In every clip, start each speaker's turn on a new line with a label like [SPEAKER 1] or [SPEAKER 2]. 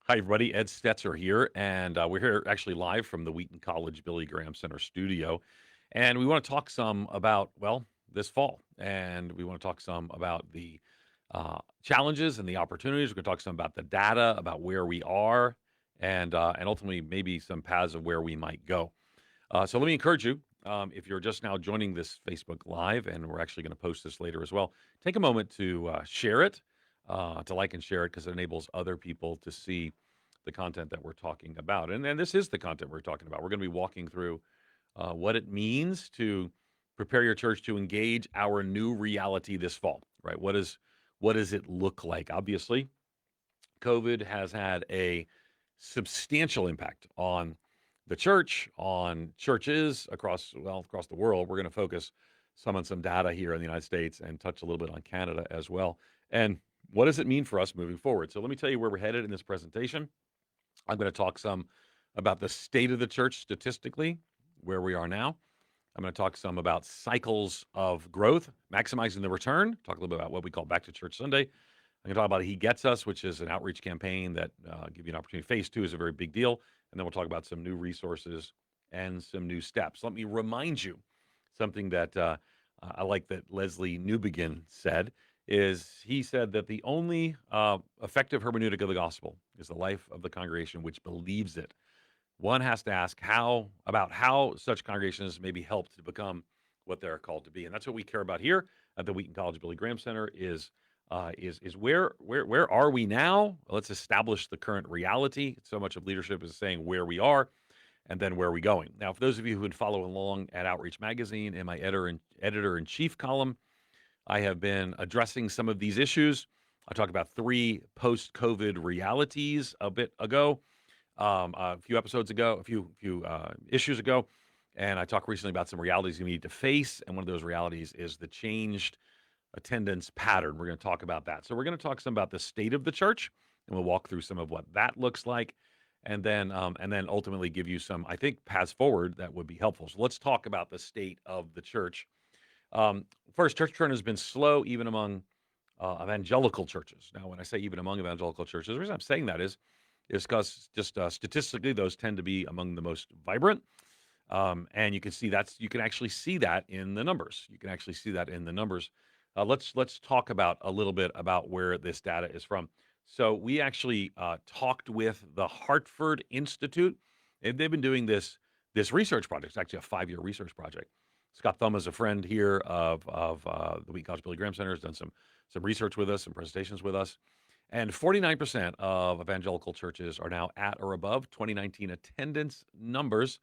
[SPEAKER 1] Hi, everybody. Ed Stetzer here, and we're here actually live from the Wheaton College Billy Graham Center studio. And we want to talk some about, well, this fall. And we want to talk some about the challenges and the opportunities. We're going to talk some about the data, about where we are, and ultimately maybe some paths of where we might go. So let me encourage you, if you're just now joining this Facebook Live, and we're actually going to post this later as well, take a moment to share it, to like and share it, because it enables other people to see the content that we're talking about. And this is the content we're talking about. We're going to be walking through what it means to prepare your church to engage our new reality this fall, right? What does it look like? Obviously, COVID has had a substantial impact on the church, on churches across the world. We're going to focus some on some data here in the United States and touch a little bit on Canada as well. And what does it mean for us moving forward? So let me tell you where we're headed in this presentation. I'm going to talk some about the state of the church statistically, where we are now. I'm going to talk some about cycles of growth, maximizing the return, talk a little bit about what we call Back to Church Sunday. I'm going to talk about He Gets Us, which is an outreach campaign that give you an opportunity. Phase 2 is a very big deal. And then we'll talk about some new resources and some new steps. Let me remind you something that I like that Leslie Newbegin said is he said that the only effective hermeneutic of the gospel is the life of the congregation which believes it. One has to ask how such congregations may be helped to become what they're called to be, and that's what we care about here at the Wheaton College Billy Graham Center. Is where are we now? Let's establish the current reality. So much of leadership is saying where we are, and then where are we going. Now, for those of you who would follow along at Outreach Magazine in my editor in chief column, I have been addressing some of these issues. I talked about 3 post-COVID realities a bit ago, a few episodes ago, a few issues ago, and I talked recently about some realities you need to face. And one of those realities is the changed attendance pattern. We're going to talk about that. So we're going to talk some about the state of the church, and we'll walk through some of what that looks like, and then ultimately give you some, I think, paths forward that would be helpful. So let's talk about the state of the church. First, church turn has been slow even among evangelical churches. Now, when I say even among evangelical churches, the reason I'm saying that is because just statistically, those tend to be among the most vibrant. And you can actually see that in the numbers. You can actually see that in the numbers. Let's talk about a little bit about where this data is from. So we actually talked with the Hartford Institute, and they've been doing this research project. It's actually a 5-year research project. Scott Thumb is a friend here of the Wheaton College Billy Graham Center. Has done some research with us, some presentations with us, and 49% of evangelical churches are now at or above 2019 attendance numbers.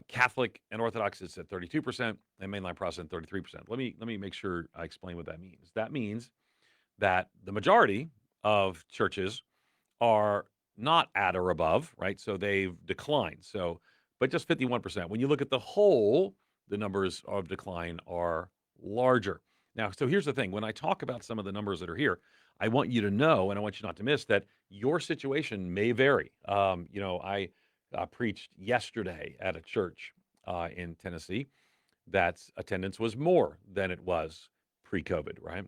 [SPEAKER 1] Catholic and Orthodox is at 32%, and mainline Protestant 33%. Let me make sure I explain what that means. That means that the majority of churches are not at or above, right? So they've declined. So, but just 51%. When you look at the whole, the numbers of decline are larger. Now, so here's the thing. When I talk about some of the numbers that are here, I want you to know, and I want you not to miss that your situation may vary. I preached yesterday at a church in Tennessee that's attendance was more than it was pre-COVID, right?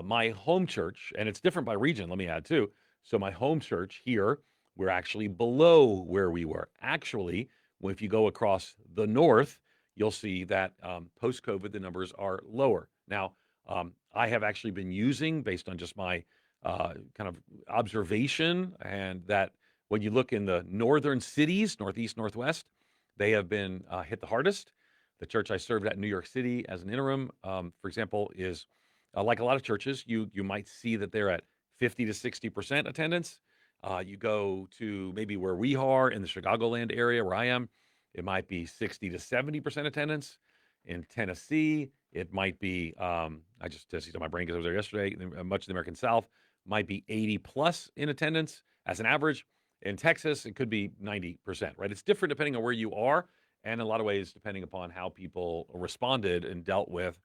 [SPEAKER 1] My home church, and it's different by region, let me add too. So my home church here, we're actually below where we were. Actually, if you go across the north, you'll see that post-COVID, the numbers are lower. Now, I have actually been using, based on just my kind of observation, and that when you look in the northern cities, northeast, northwest, they have been hit the hardest. The church I served at in New York City as an interim, for example, is like a lot of churches, you might see that they're at 50 to 60% attendance. You go to maybe where we are in the Chicagoland area where I am, it might be 60 to 70% attendance. In Tennessee, it might be, I just tested on my brain because I was there yesterday, much of the American South might be 80 plus in attendance as an average. In Texas, it could be 90%, right? It's different depending on where you are, and in a lot of ways, depending upon how people responded and dealt with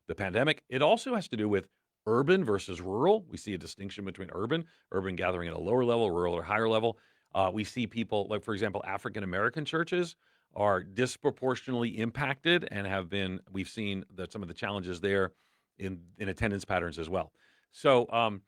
[SPEAKER 1] the pandemic. It also has to do with urban versus rural. We see a distinction between urban gathering at a lower level, rural or higher level. We see people, like, for example, African American churches are disproportionately impacted and we've seen that some of the challenges there in attendance patterns as well. So,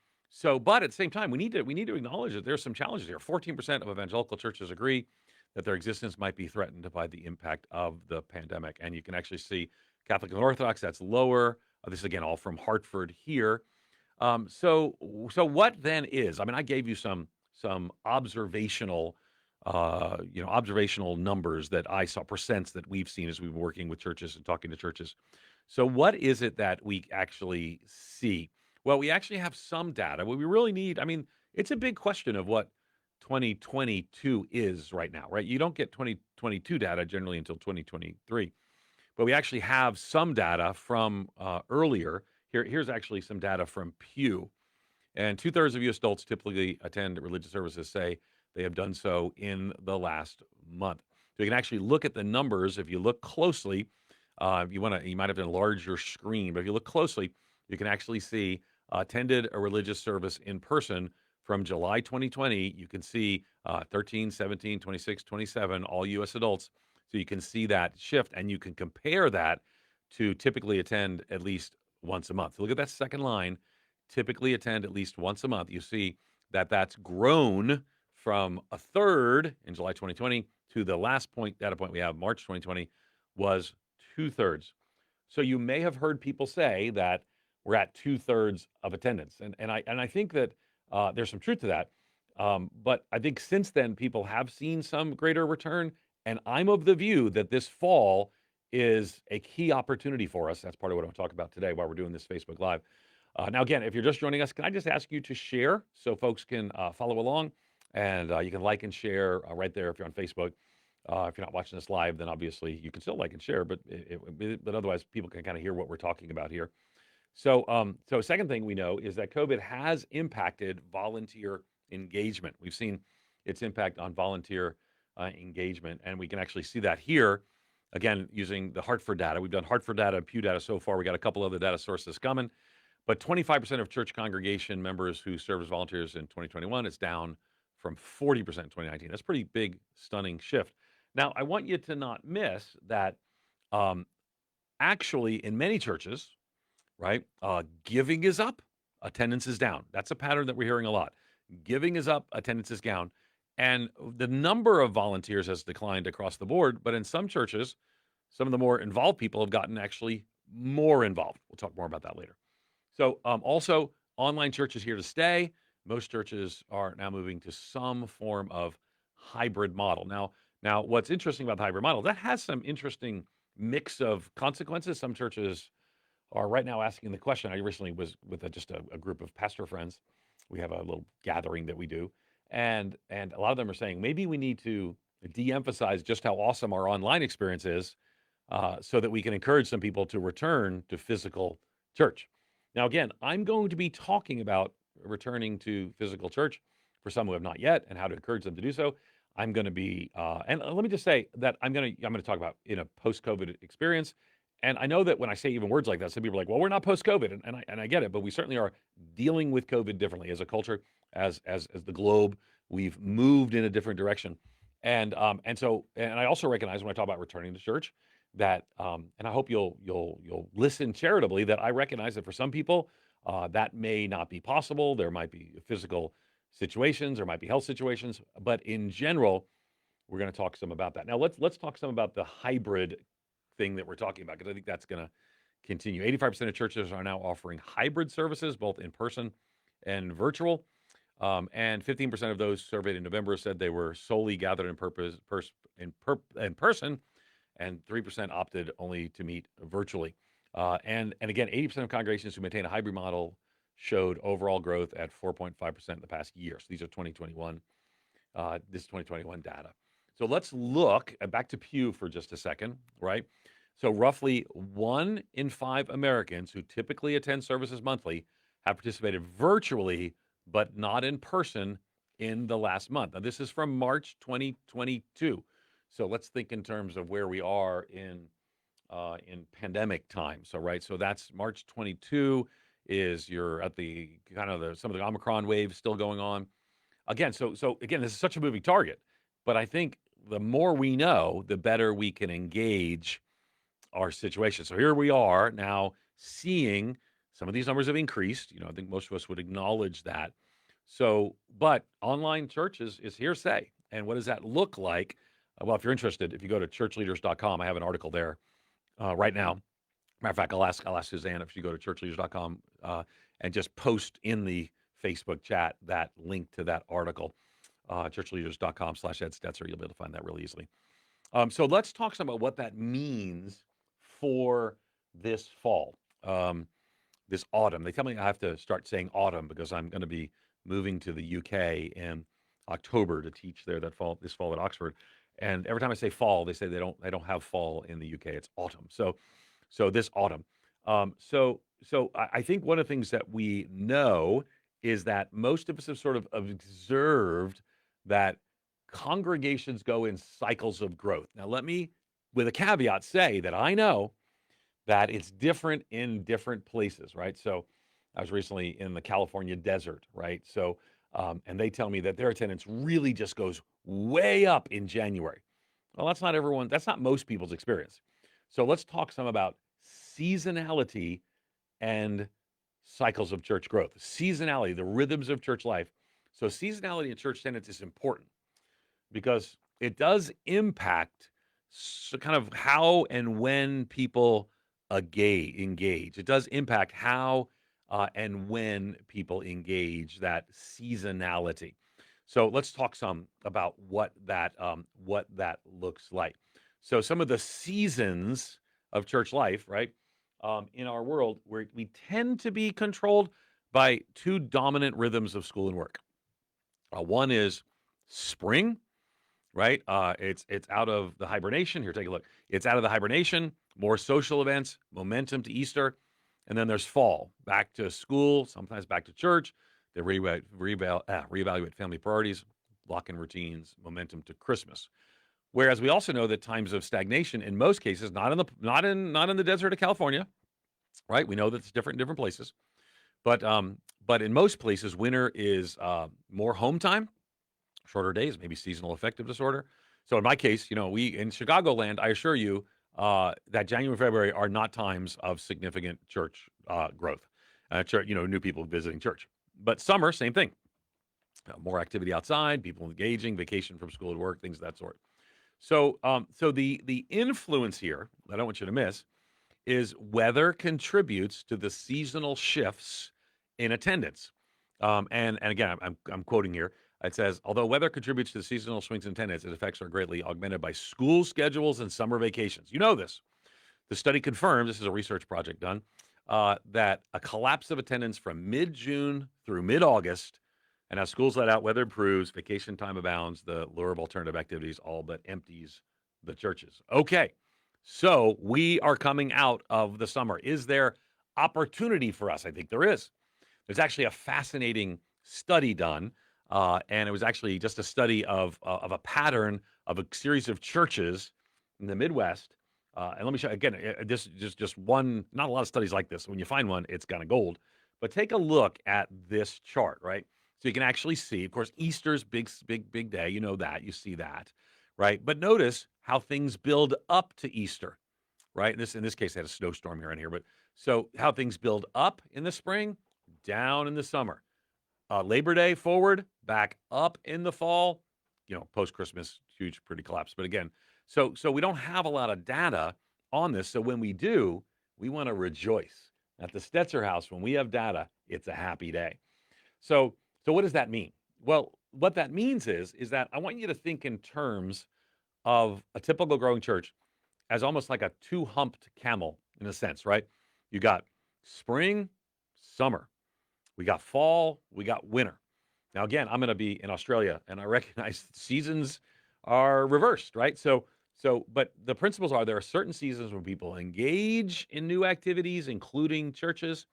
[SPEAKER 1] But at the same time, we need to acknowledge that there's some challenges here. 14% of evangelical churches agree that their existence might be threatened by the impact of the pandemic, and you can actually see Catholic and Orthodox, that's lower. This is again all from Hartford here. So what then is? I mean, I gave you some observational numbers that I saw, percents that we've seen as we've been working with churches and talking to churches. So what is it that we actually see? Well, we actually have some data. What we really need, I mean, it's a big question of what 2022 is right now, right? You don't get 2022 data generally until 2023, but we actually have some data from earlier. Here's actually some data from Pew. And two-thirds of U.S. adults typically attend religious services, say they have done so in the last month. So you can actually look at the numbers. If you look closely, you might have to enlarge your screen, but if you look closely, you can actually see attended a religious service in person from July 2020. You can see 13, 17, 26, 27, all U.S. adults. So you can see that shift, and you can compare that to typically attend at least once a month. So look at that second line, typically attend at least once a month. You see that that's grown from a third in July 2020 to the last data point we have, March 2020, was two-thirds. So you may have heard people say that we're at two-thirds of attendance, and I think that there's some truth to that. But I think since then people have seen some greater return, and I'm of the view that this fall is a key opportunity for us. That's part of what I'm talking about today while we're doing this Facebook Live. Now, again, if you're just joining us, can I just ask you to share so folks can follow along? And you can like and share right there if you're on Facebook. If you're not watching this live, then obviously you can still like and share, but otherwise people can kind of hear what we're talking about here. So second thing we know is that COVID has impacted volunteer engagement. We've seen its impact on volunteer engagement, and we can actually see that here. Again, using the Hartford data. We've done Hartford data and Pew data so far. We got a couple other data sources coming. But 25% of church congregation members who served as volunteers in 2021 is down from 40% in 2019. That's a pretty big, stunning shift. Now, I want you to not miss that actually in many churches, right, giving is up, attendance is down. That's a pattern that we're hearing a lot. Giving is up, attendance is down. And the number of volunteers has declined across the board. But in some churches, some of the more involved people have gotten actually more involved. We'll talk more about that later. So also, online church is here to stay. Most churches are now moving to some form of hybrid model. Now, what's interesting about the hybrid model, that has some interesting mix of consequences. Some churches are right now asking the question. I recently was with just a group of pastor friends. We have a little gathering that we do. And a lot of them are saying, maybe we need to de-emphasize just how awesome our online experience is so that we can encourage some people to return to physical church. Now, again, I'm going to be talking about returning to physical church for some who have not yet and how to encourage them to do so. I'm going to be, and let me just say that I'm going to talk about in a post-COVID experience. And I know that when I say even words like that, some people are like, well, we're not post-COVID. And I get it, but we certainly are dealing with COVID differently as a culture, as the globe. We've moved in a different direction. And I also recognize when I talk about returning to church that, and I hope you'll listen charitably, that I recognize that for some people that may not be possible. There might be physical situations, there might be health situations, but in general, we're going to talk some about that. Now let's talk some about the hybrid thing that we're talking about, because I think that's going to continue. 85% of churches are now offering hybrid services, both in person and virtual. And 15% of those surveyed in November said they were solely gathered in person, and 3% opted only to meet virtually. And again, 80% of congregations who maintain a hybrid model showed overall growth at 4.5% in the past year. So these are 2021. This is 2021 data. So let's look back to Pew for just a second, right? So roughly 1 in 5 Americans who typically attend services monthly have participated virtually, but not in person in the last month. Now, this is from March 2022. So let's think in terms of where we are in pandemic time. So, right, so that's March 22 is you're at the kind of some of the Omicron waves still going on. Again, so again, this is such a moving target, but I think the more we know, the better we can engage our situation. So here we are now seeing Some of these numbers have increased. I think most of us would acknowledge that. So, but online church is hearsay. And what does that look like? Well, if you're interested, if you go to churchleaders.com, I have an article there right now. Matter of fact, I'll ask Suzanne if you go to churchleaders.com and just post in the Facebook chat that link to that article, churchleaders.com/Ed Stetzer. You'll be able to find that really easily. So let's talk some about what that means for this fall, this autumn. They tell me I have to start saying autumn because I'm going to be moving to the UK in October to teach there this fall at Oxford. And every time I say fall, they say they don't have fall in the UK. It's autumn. So this autumn. I think one of the things that we know is that most of us have sort of observed that congregations go in cycles of growth. Now, let me, with a caveat, say that I know that it's different in different places, right? So I was recently in the California desert, right? So, and they tell me that their attendance really just goes way up in January. Well, that's not most people's experience. So let's talk some about seasonality and cycles of church growth. Seasonality, the rhythms of church life. So seasonality in church attendance is important because it does impact kind of how and when people engage. It does impact how and when people engage that seasonality. So let's talk some about what that looks like. So some of the seasons of church life, right, in our world, where we tend to be controlled by two dominant rhythms of school and work. One is spring, right? It's out of the hibernation. Here, take a look. It's out of the hibernation, more social events, momentum to Easter. And then there's fall, back to school, sometimes back to church. They reevaluate family priorities, lock in routines, momentum to Christmas. Whereas we also know that times of stagnation, in most cases, not in the desert of California, right? We know that it's different in different places, but in most places, winter is more home time, shorter days, maybe seasonal affective disorder. So in my case, we in Chicagoland, I assure you that January and February are not times of significant church growth, new people visiting church. But summer, same thing. More activity outside, people engaging, vacation from school to work, things of that sort. So the influence here that I don't want you to miss is weather contributes to the seasonal shifts in attendance. And again, I'm quoting here. It says, although weather contributes to the seasonal swings in attendance, its effects are greatly augmented by school schedules and summer vacations. You know this. The study confirms, this is a research project done, that a collapse of attendance from mid-June through mid-August, and as schools let out, weather improves, vacation time abounds, the lure of alternative activities all but empties the churches. Okay, so we are coming out of the summer. Is there opportunity for us? I think there is. There's actually a fascinating study done, and it was actually just a study of a pattern of a series of churches in the Midwest. And let me show you, again, this is just one, not a lot of studies like this. When you find one, it's kind of gold. But take a look at this chart, right? So you can actually see, of course, Easter's big day. You know that. You see that, right? But notice how things build up to Easter, right? In this case, they had a snowstorm here and here. But so how things build up in the spring, down in the summer. Labor Day forward, back up in the fall, post-Christmas, huge, pretty collapse. But again, so we don't have a lot of data on this. So when we do, we want to rejoice. At the Stetzer house, when we have data, it's a happy day. So what does that mean? Well, what that means is that I want you to think in terms of a typical growing church as almost like a two-humped camel in a sense, right? You got spring, summer. We got fall, we got winter. Now, again, I'm going to be in Australia, and I recognize seasons are reversed, right? But the principles are there are certain seasons when people engage in new activities, including churches.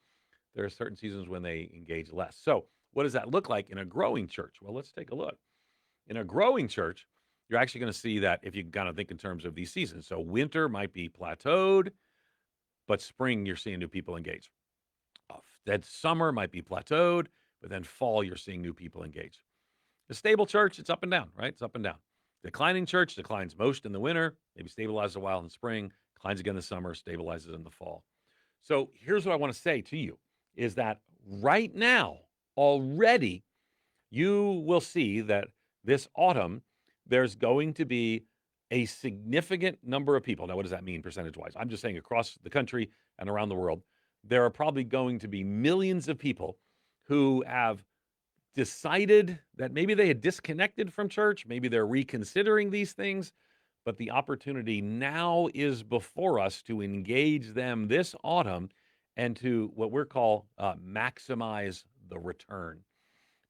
[SPEAKER 1] There are certain seasons when they engage less. So what does that look like in a growing church? Well, let's take a look. In a growing church, you're actually going to see that if you kind of think in terms of these seasons. So winter might be plateaued, but spring, you're seeing new people engage. That summer might be plateaued, but then fall, you're seeing new people engage. The stable church, it's up and down, right? It's up and down. Declining church declines most in the winter, maybe stabilizes a while in the spring, declines again in the summer, stabilizes in the fall. So here's what I want to say to you. is that right now, already, you will see that this autumn, there's going to be a significant number of people. Now, what does that mean percentage wise? I'm just saying across the country and around the world, there are probably going to be millions of people who have decided that maybe they had disconnected from church, maybe they're reconsidering these things, but the opportunity now is before us to engage them this autumn and to what we're call maximize the return,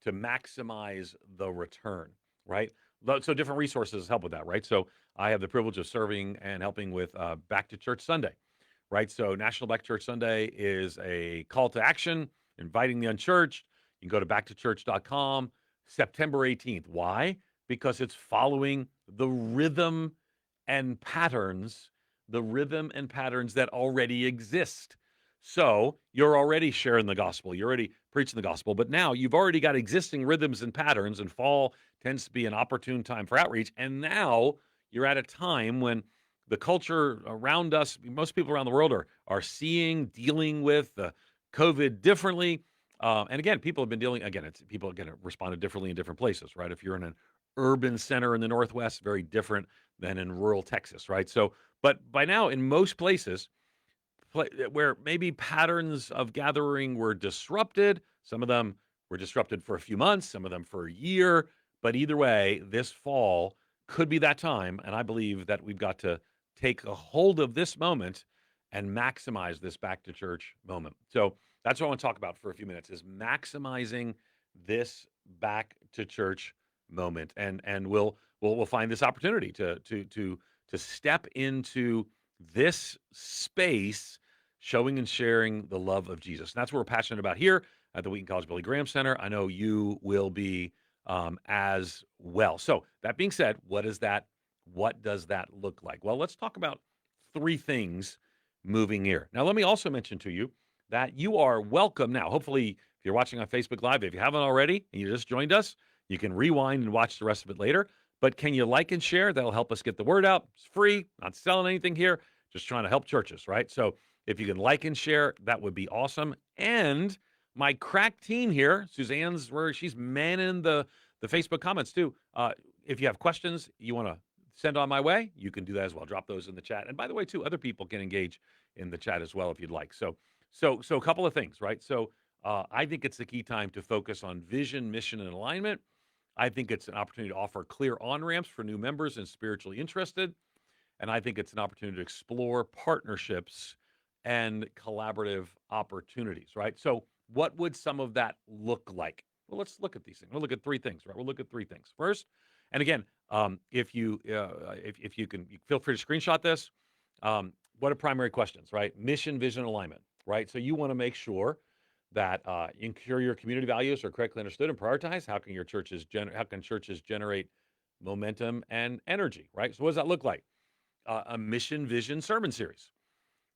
[SPEAKER 1] to maximize the return, right? So different resources help with that, right? So I have the privilege of serving and helping with Back to Church Sunday, right? So National Back to Church Sunday is a call to action, inviting the unchurched. You can go to backtochurch.com, September 18th. Why? Because it's following and patterns, the rhythm and patterns that already exist. So you're already sharing the gospel. You're already preaching the gospel, but now you've already got existing rhythms and patterns, and fall tends to be an opportune time for outreach. And now you're at a time when the culture around us, most people around the world are seeing, dealing with COVID differently. And again, people have been dealing, again, it's people again responded differently in different places, right? If you're in an urban center in the Northwest, very different than in rural Texas, right? So, but by now, in most places, where maybe patterns of gathering were disrupted. Some of them were disrupted for a few months, some of them for a year. But either way, this fall could be that time. And I believe that we've got to take a hold of this moment and maximize this back to church moment. So that's what I want to talk about for a few minutes is maximizing this back to church moment. And we'll find this opportunity to step into this space showing and sharing the love of Jesus. And that's what we're passionate about here at the Wheaton College Billy Graham Center. I know you will be as well. So that being said, what does that look like? Well, let's talk about three things moving here. Now, let me also mention to you that you are welcome now. Hopefully, if you're watching on Facebook Live, if you haven't already and you just joined us, you can rewind and watch the rest of it later. But can you like and share? That'll help us get the word out. It's free, not selling anything here, just trying to help churches, right? So if you can like and share, that would be awesome. And my crack team here, Suzanne's where she's manning the Facebook comments too. If you have questions you want to send on my way, you can do that as well. Drop those in the chat. And by the way, too, other people can engage in the chat as well if you'd like. So a couple of things, right? So I think it's the key time to focus on vision, mission, and alignment. I think it's an opportunity to offer clear on-ramps for new members and spiritually interested. And I think it's an opportunity to explore partnerships and collaborative opportunities, right? So what would some of that look like? Well, let's look at these things. We'll look at three things, right? We'll look at three things. First, and again, if you can, feel free to screenshot this. What are primary questions, right? Mission, vision, alignment, right? So you want to make sure that ensure your community values are correctly understood and prioritized. How can churches generate momentum and energy, right? So what does that look like? A mission, vision, sermon series,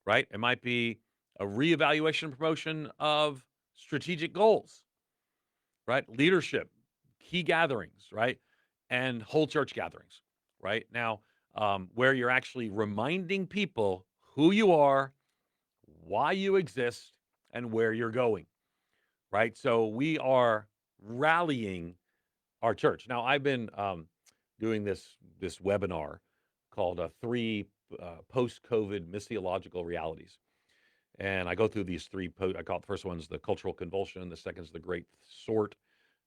[SPEAKER 1] right? It might be a reevaluation and promotion of strategic goals, right? Leadership, key gatherings, right? And whole church gatherings, right? Now, where you're actually reminding people who you are, why you exist, and where you're going, right? So we are rallying our church. Now, I've been doing this webinar called Three Post-COVID Missiological Realities. And I go through these three, I call it the first one's the cultural convulsion, the second is the great sort,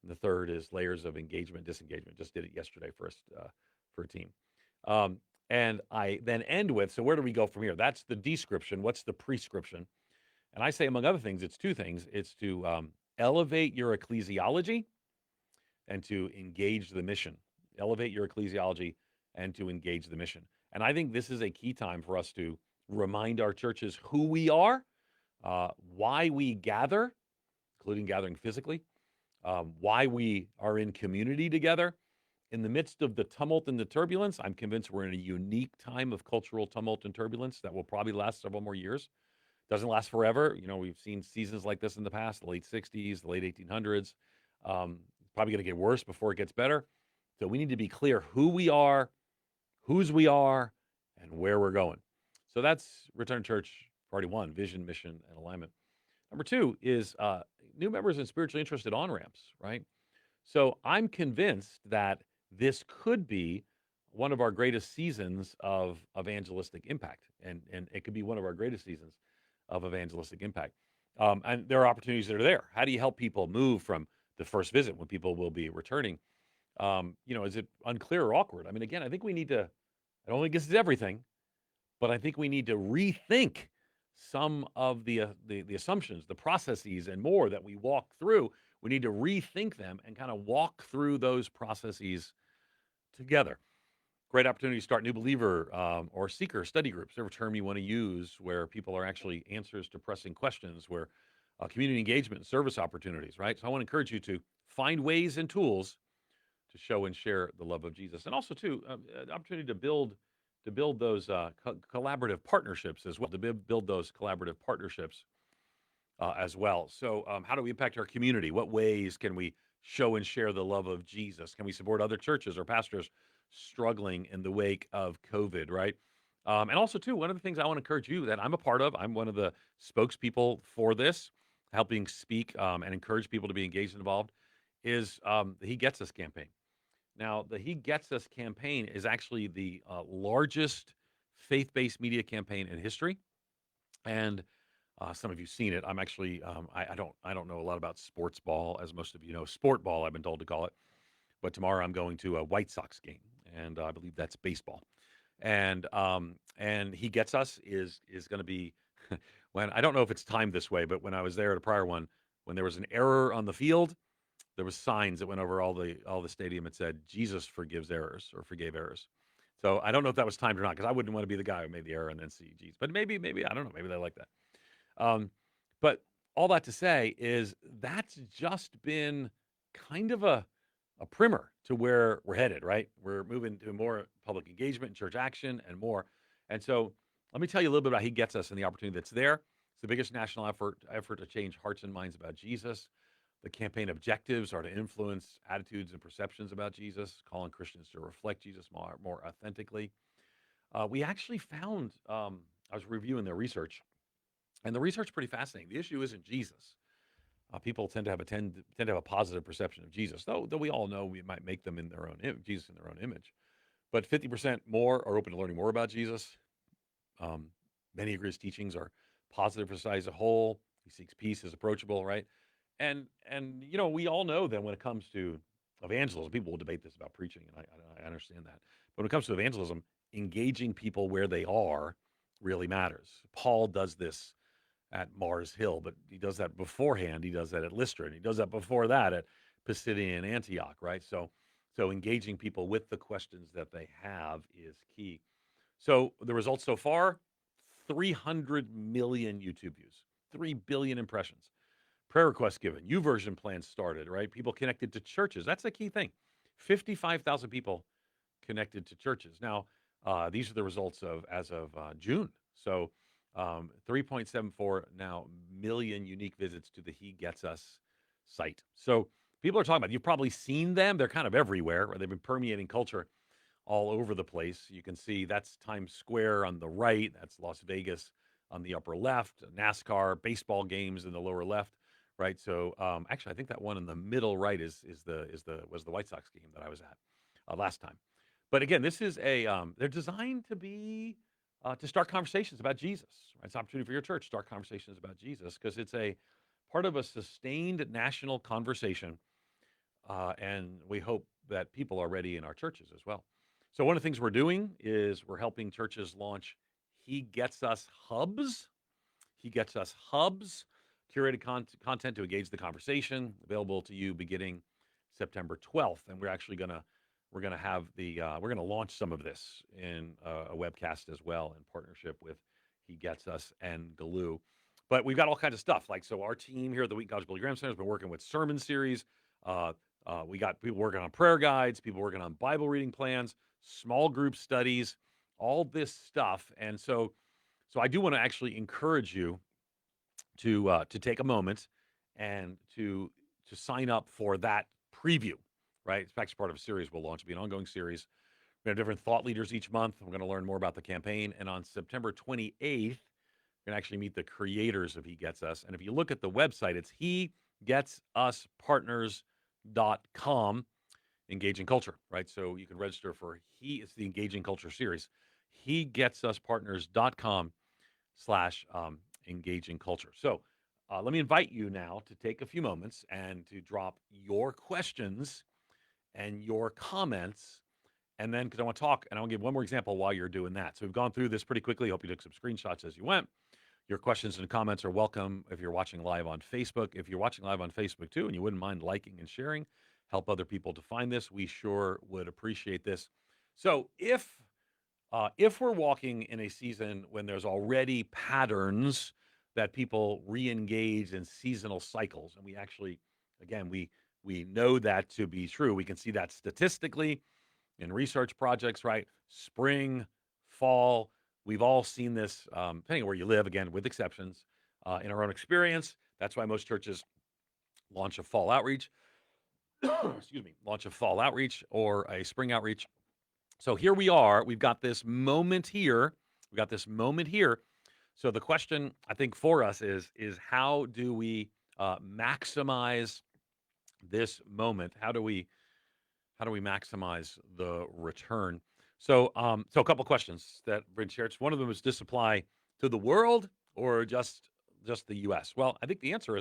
[SPEAKER 1] and the third is layers of engagement, disengagement. Just did it yesterday for a team. And I then end with, so where do we go from here? That's the description. What's the prescription? And I say, among other things, it's two things. It's to elevate your ecclesiology and to engage the mission. Elevate your ecclesiology and to engage the mission. And I think this is a key time for us to remind our churches who we are, why we gather, including gathering physically, why we are in community together. In the midst of the tumult and the turbulence, I'm convinced we're in a unique time of cultural tumult and turbulence that will probably last several more years. Doesn't last forever. You know, we've seen seasons like this in the past, the late 60s, the late 1800s. Probably going to get worse before it gets better. So we need to be clear who we are, whose we are, and where we're going. So that's Return Church Party 1, Vision, Mission, and Alignment. Number two is new members and spiritually interested on ramps, right? So I'm convinced that this could be one of our greatest seasons of evangelistic impact, and it could be one of our greatest seasons of evangelistic impact. And there are opportunities that are there. How do you help people move from the first visit when people will be returning? Is it unclear or awkward? I mean, again, I think we need to. I don't think this is everything, but I think we need to rethink some of the assumptions, the processes, and more that we walk through. We need to rethink them and kind of walk through those processes together. Great opportunity to start new believer or seeker study groups, whatever term you want to use, where people are actually answers to pressing questions, where community engagement and service opportunities, right? So I want to encourage you to find ways and tools to show and share the love of Jesus, and also too the opportunity to build those collaborative partnerships as well. To build those collaborative partnerships as well. So, how do we impact our community? What ways can we show and share the love of Jesus? Can we support other churches or pastors struggling in the wake of COVID? Right. And also, too, one of the things I want to encourage you that I'm a part of, I'm one of the spokespeople for this, helping speak and encourage people to be engaged and involved, is the He Gets Us campaign. Now, the He Gets Us campaign is actually the largest faith-based media campaign in history, and some of you've seen it. I'm actually I don't know a lot about sports ball, as most of you know. Sport ball, I've been told to call it. But tomorrow I'm going to a White Sox game, and I believe that's baseball. And He Gets Us is going to be when I don't know if it's timed this way, but when I was there at a prior one, when there was an error on the field, there was signs that went over all the stadium. It said Jesus forgives errors or forgave errors. So I don't know if that was timed or not, because I wouldn't want to be the guy who made the error and then see Jesus. But maybe I don't know. Maybe they like that. Um, but all that to say is that's just been kind of a primer to where we're headed, right? We're moving to more public engagement, church action, and more. And so let me tell you a little bit about He Gets Us and the opportunity that's there. It's the biggest national effort to change hearts and minds about Jesus. The campaign objectives are to influence attitudes and perceptions about Jesus, calling Christians to reflect Jesus more authentically. We actually found, I was reviewing their research, and the research is pretty fascinating. The issue isn't Jesus. People tend to have a positive perception of Jesus, though we all know we might make them in their own Jesus in their own image. But 50% more are open to learning more about Jesus. Um, Many agree his teachings are positive for society as a whole. He seeks peace, is approachable, right? And we all know that when it comes to evangelism, people will debate this about preaching, and I understand that. But when it comes to evangelism, engaging people where they are really matters. Paul does this at Mars Hill, but he does that beforehand. He does that at Lystra, and he does that before that at Pisidian Antioch, right? So engaging people with the questions that they have is key. So the results so far, 300 million YouTube views, 3 billion impressions. Prayer requests given, YouVersion plans started, right? People connected to churches. That's a key thing. 55,000 people connected to churches. Now, these are the results as of June. So 3.74 now million unique visits to the He Gets Us site. So people are talking about, you've probably seen them. They're kind of everywhere, or they've been permeating culture all over the place. You can see that's Times Square on the right. That's Las Vegas on the upper left. NASCAR, baseball games in the lower left, right? So actually, I think that one in the middle right was the White Sox game that I was at last time. But again, this is they're designed to be to start conversations about Jesus. Right? It's an opportunity for your church to start conversations about Jesus, because it's a part of a sustained national conversation, and we hope that people are ready in our churches as well. So one of the things we're doing is we're helping churches launch He Gets Us hubs. He Gets Us hubs, curated content to engage the conversation, available to you beginning September 12th. And we're gonna have we're gonna launch some of this in a webcast as well, in partnership with He Gets Us and Galoo. But we've got all kinds of stuff. Like, so our team here at the Wheaton College Billy Graham Center has been working with sermon series. We got people working on prayer guides, people working on Bible reading plans, small group studies, all this stuff. And so I do want to actually encourage you to take a moment and to sign up for that preview, right? It's actually part of a series we'll launch. It'll be an ongoing series. We have different thought leaders each month. We're going to learn more about the campaign. And on September 28th, You're going to actually meet the creators of He Gets Us. And if you look at the website, it's hegetsuspartners.com, engaging culture, right? So you can register for it's the engaging culture series, hegetsuspartners.com slash engaging culture. So let me invite you now to take a few moments and to drop your questions and your comments. And then, because I want to talk, and I'll give one more example while you're doing that. So we've gone through this pretty quickly. Hope you took some screenshots as you went. Your questions and comments are welcome if you're watching live on Facebook. If you're watching live on Facebook too, and you wouldn't mind liking and sharing, help other people to find this, we sure would appreciate this. So if we're walking in a season when there's already patterns that people re-engage in seasonal cycles, and we actually, again, we know that to be true. We can see that statistically in research projects, right? Spring, fall, we've all seen this, depending on where you live, again, with exceptions, in our own experience. That's why most churches launch a fall outreach, excuse me, launch a fall outreach or a spring outreach. So here we are. We've got this moment here. We got this moment here. So the question I think for us is how do we maximize this moment? How do we maximize the return? So a couple questions that Bryn shared. One of them is, does this apply to the world or just the U.S.? Well, I think the answer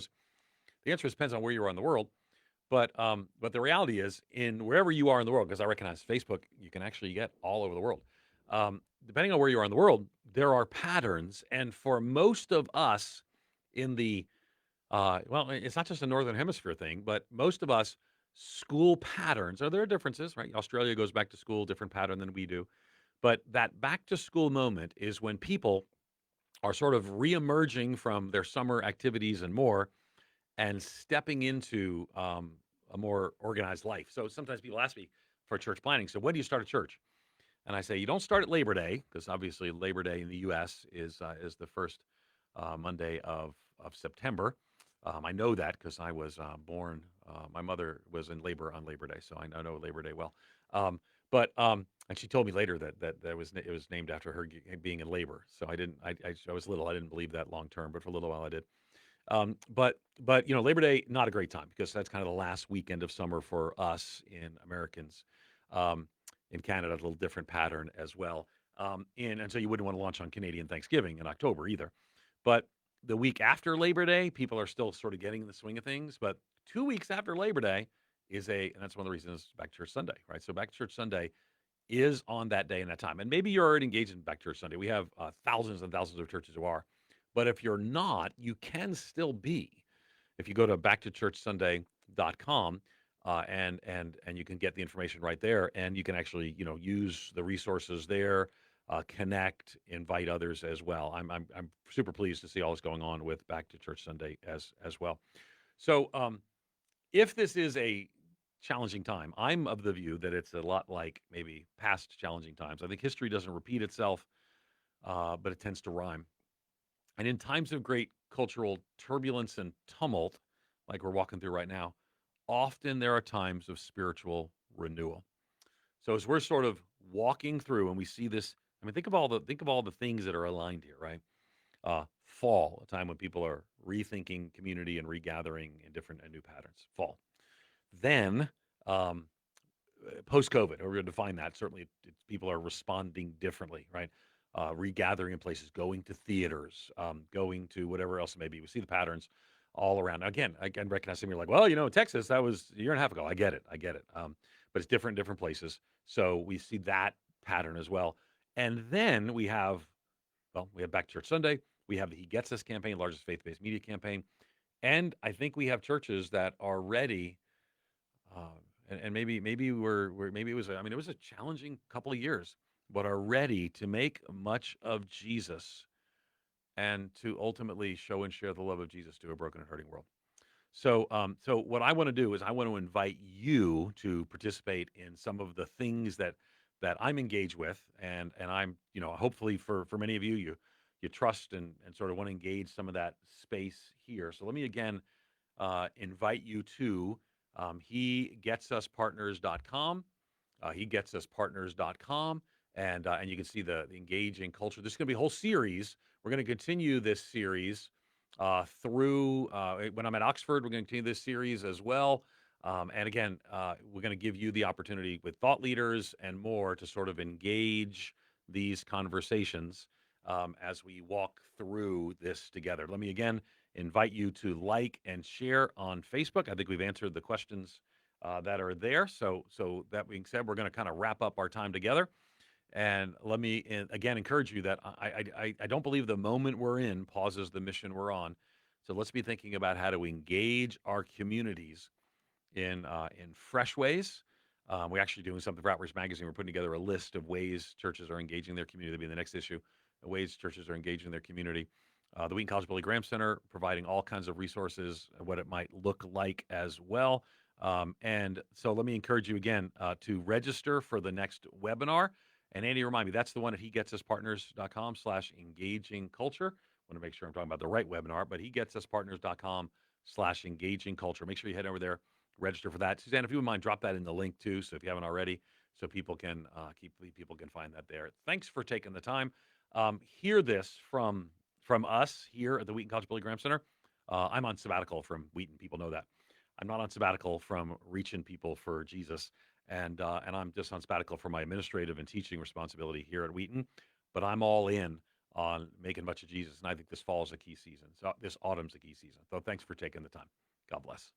[SPEAKER 1] depends on where you are in the world. But the reality is, in wherever you are in the world, because I recognize Facebook, you can actually get all over the world. Depending on where you are in the world, there are patterns, and for most of us in the well, it's not just a northern hemisphere thing, but most of us school patterns. Are there differences, right? Australia goes back to school different pattern than we do, but that back to school moment is when people are sort of reemerging from their summer activities and more and stepping into a more organized life. So sometimes people ask me for church planning. So when do you start a church? And I say you don't start at Labor Day, because obviously Labor Day in the U.S. is the first Monday of September. I know that because I was born. My mother was in labor on Labor Day, so I know Labor Day well. But and she told me later that it was named after her being in labor. So I didn't. I was little. I didn't believe that long term, but for a little while I did. But Labor Day, not a great time because that's kind of the last weekend of summer for us in Americans. In Canada, a little different pattern as well. And so you wouldn't want to launch on Canadian Thanksgiving in October either. But the week after Labor Day, people are still sort of getting in the swing of things. But 2 weeks after Labor Day and that's one of the reasons Back to Church Sunday, right? So Back to Church Sunday is on that day and that time. And maybe you're already engaged in Back to Church Sunday. We have thousands and thousands of churches who are. But if you're not, you can still be. If you go to backtochurchsunday.com, and you can get the information right there, and you can actually use the resources there, connect, invite others as well. I'm super pleased to see all this going on with Back to Church Sunday as well. So if this is a challenging time, I'm of the view that it's a lot like maybe past challenging times. I think history doesn't repeat itself, but it tends to rhyme. And in times of great cultural turbulence and tumult, like we're walking through right now, often there are times of spiritual renewal. So as we're sort of walking through and we see this, I mean, think of all the things that are aligned here, right? Fall, a time when people are rethinking community and regathering in different and new patterns. Fall. Then post-COVID, or we're going to define that. Certainly, people are responding differently, right? Regathering in places, going to theaters, going to whatever else it may be. We see the patterns all around. Again, I can recognize some. You're like, well, in Texas, that was a year and a half ago. I get it. But it's different in different places. So we see that pattern as well. And then we have Back to Church Sunday. We have the He Gets Us campaign, largest faith-based media campaign. And I think we have churches that are ready. And maybe it was it was a challenging couple of years, but are ready to make much of Jesus and to ultimately show and share the love of Jesus to a broken and hurting world. So what I want to do is I want to invite you to participate in some of the things that I'm engaged with, and I'm hopefully for many of you trust and sort of want to engage some of that space here. So let me again invite you to hegetsupartners.com, hegetsupartners.com, and you can see the engaging culture. There's going to be a whole series. We're going to continue this series through when I'm at Oxford. We're going to continue this series as well. And again, we're going to give you the opportunity with thought leaders and more to sort of engage these conversations as we walk through this together. Let me again invite you to like and share on Facebook. I think we've answered the questions that are there. So that being said, we're going to kind of wrap up our time together. And let me again encourage you that I don't believe the moment we're in pauses the mission we're on. So let's be thinking about how to engage our communities in fresh ways. We're actually doing something for Outreach Magazine. We're putting together a list of ways churches are engaging their community. That'll be the next issue. The ways churches are engaging their community. The Wheaton College Billy Graham Center providing all kinds of resources, what it might look like as well. And so let me encourage you again to register for the next webinar. And Andy, remind me, that's the one at hegetsusportners.com/engaging culture. I want to make sure I'm talking about the right webinar, but hegetsusportners.com/engaging culture. Make sure you head over there, register for that. Suzanne, if you wouldn't mind, drop that in the link too. So if you haven't already, so people can people can find that there. Thanks for taking the time. Hear this from us here at the Wheaton College Billy Graham Center. I'm on sabbatical from Wheaton. People know that. I'm not on sabbatical from reaching people for Jesus, and I'm just on sabbatical for my administrative and teaching responsibility here at Wheaton. But I'm all in on making much of Jesus, and I think this fall is a key season. So this autumn's a key season. So thanks for taking the time. God bless.